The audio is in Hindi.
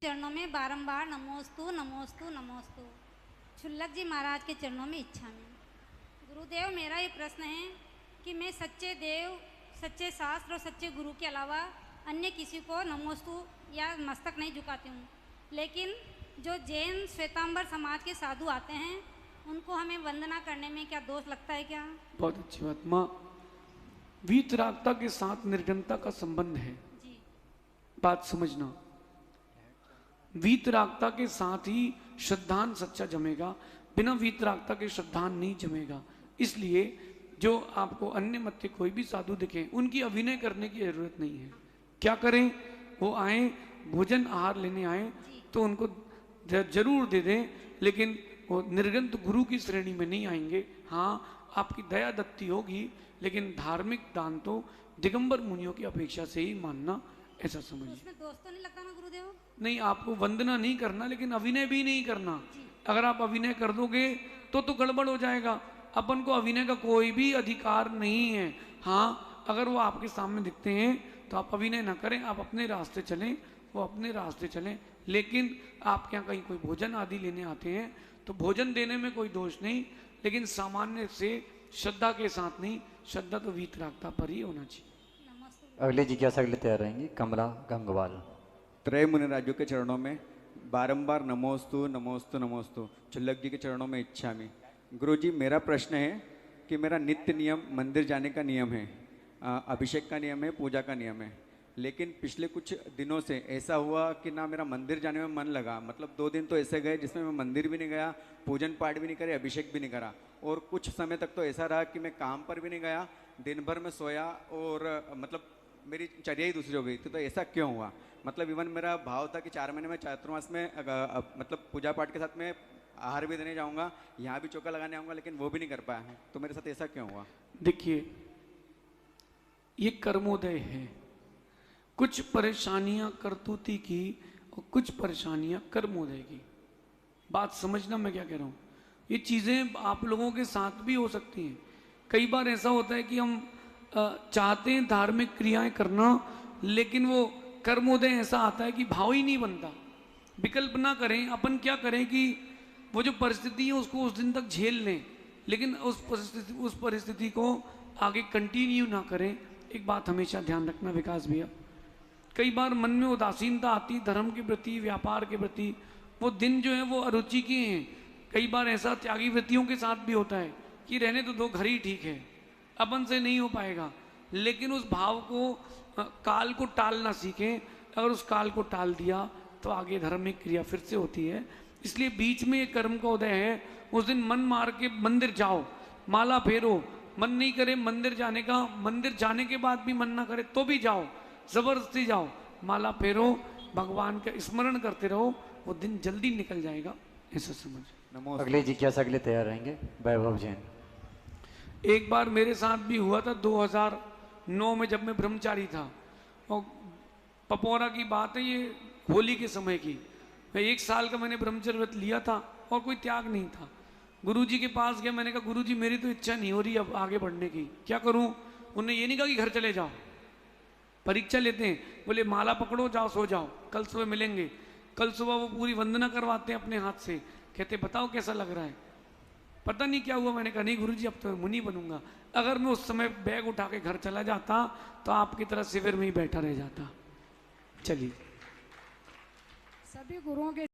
चरणों में बारंबार नमोस्तु नमोस्तु नमोस्तु। छुल्लक जी महाराज के चरणों में इच्छा में। गुरुदेव, मेरा ये प्रश्न है कि मैं सच्चे देव, सच्चे शास्त्र और सच्चे गुरु के अलावा अन्य किसी को नमोस्तु या मस्तक नहीं झुकाती हूँ, लेकिन जो जैन श्वेतांबर समाज के साधु आते हैं उनको हमें वंदना करने में क्या दोष लगता है क्या? बहुत अच्छी बात माँ। वीतरागता के साथ निर्जनता का संबंध है जी। बात समझना। वीतरागता के साथ ही श्रद्धान सच्चा जमेगा, बिना वीतरागता के श्रद्धान नहीं जमेगा। इसलिए जो आपको अन्य मत के कोई भी साधु दिखे उनकी अभिनय करने की जरूरत नहीं है। क्या करें, वो आए भोजन आहार लेने आए तो उनको जरूर दे दें, लेकिन वो निर्गंत गुरु की श्रेणी में नहीं आएंगे। हाँ, आपकी दया दत्ती होगी, लेकिन धार्मिक दान तो दिगंबर मुनियों की अपेक्षा से ही मानना, ऐसा समझिए। उसमें दोष तो नहीं लगता ना गुरुदेव? नहीं, आपको वंदना नहीं करना, लेकिन अभिनय भी नहीं करना। अगर आप अभिनय कर दोगे तो गड़बड़ हो जाएगा। अपन को अभिनय का कोई भी अधिकार नहीं है। हाँ, अगर वो आपके सामने दिखते हैं तो आप अभिनय ना करें, आप अपने रास्ते चलें, वो अपने रास्ते चलें। लेकिन आपके यहाँ कहीं कोई भोजन आदि लेने आते हैं तो भोजन देने में कोई दोष नहीं, लेकिन सामान्य से श्रद्धा के साथ नहीं। श्रद्धा तो वीतरागता पर ही होना चाहिए। अगले जिज्ञासा के लिए तैयार रहेंगी कमला गंगवाल। त्रय मुनिराजों के चरणों में बारंबार नमोस्तु नमोस्तु नमोस्तु। छुल्लक जी के चरणों में इच्छा में। गुरु जी, मेरा प्रश्न है कि मेरा नित्य नियम मंदिर जाने का नियम है, अभिषेक का नियम है, पूजा का नियम है, लेकिन पिछले कुछ दिनों से ऐसा हुआ कि ना मेरा मंदिर जाने में मन लगा। मतलब 2 दिन तो ऐसे गए जिसमें मैं मंदिर भी नहीं गया, पूजन पाठ भी नहीं करे, अभिषेक भी नहीं करा, और कुछ समय तक तो ऐसा रहा कि मैं काम पर भी नहीं गया, दिन भर में सोया, और मतलब मेरी चर्या ही दूसरी हो गई थी। तो ऐसा क्यों हुआ? मतलब इवन मेरा भाव था कि 4 महीने में चातुर्मास में मतलब पूजा पाठ के साथ में आहार भी देने जाऊंगा, यहाँ भी चौका लगाने आऊंगा, लेकिन वो भी नहीं कर पाया है। तो मेरे साथ ऐसा क्यों हुआ? देखिए, ये कर्मोदय है। कुछ परेशानियां करतूती की और कुछ परेशानियां कर्मोदय की। बात समझना मैं क्या कह रहा हूं। ये चीजें आप लोगों के साथ भी हो सकती हैं। कई बार ऐसा होता है कि हम चाहते हैं धार्मिक क्रियाएं करना, लेकिन वो कर्मोदय ऐसा आता है कि भाव ही नहीं बनता। विकल्प ना करें, अपन क्या करें कि वो जो परिस्थिति है उसको उस दिन तक झेल लें, लेकिन उस परिस्थिति को आगे कंटिन्यू ना करें। एक बात हमेशा ध्यान रखना विकास भैया, कई बार मन में उदासीनता आती धर्म के प्रति, व्यापार के प्रति। वो दिन जो है वो अरुचि के हैं। कई बार ऐसा त्यागी वृत्तियों के साथ भी होता है कि रहने तो दो, घर ही ठीक है, अपन से नहीं हो पाएगा। लेकिन उस भाव को, काल को टालना सीखें। अगर उस काल को टाल दिया तो आगे धार्मिक क्रिया फिर से होती है। इसलिए बीच में एक कर्म का उदय है, उस दिन मन मार के मंदिर जाओ, माला फेरो। मन नहीं करे मंदिर जाने का, मंदिर जाने के बाद भी मन ना करे तो भी जाओ, जबरदस्ती जाओ, माला फेरो, भगवान का स्मरण करते रहो, वो दिन जल्दी निकल जाएगा, ऐसा समझ। अगले जिज्ञासा के लिए तैयार रहेंगे वैभव जैन। एक बार मेरे साथ भी हुआ था 2009 में, जब मैं ब्रह्मचारी था, और पपौरा की बात है, ये होली के समय की। मैं 1 साल का मैंने ब्रह्मचर्य व्रत लिया था और कोई त्याग नहीं था। गुरुजी के पास गया, मैंने कहा गुरुजी मेरी तो इच्छा नहीं हो रही अब आगे बढ़ने की, क्या करूं? उन्होंने ये नहीं कहा कि घर चले जाओ, परीक्षा लेते हैं, बोले माला पकड़ो, जाओ सो जाओ, कल सुबह मिलेंगे। कल सुबह वो पूरी वंदना करवाते हैं अपने हाथ से, कहते बताओ कैसा लग रहा है। पता नहीं क्या हुआ, मैंने कहा नहीं गुरुजी अब तो मैं मुनि बनूंगा। अगर मैं उस समय बैग उठा के घर चला जाता तो आपकी तरह शिविर में ही बैठा रह जाता। चलिए, सभी गुरुओं के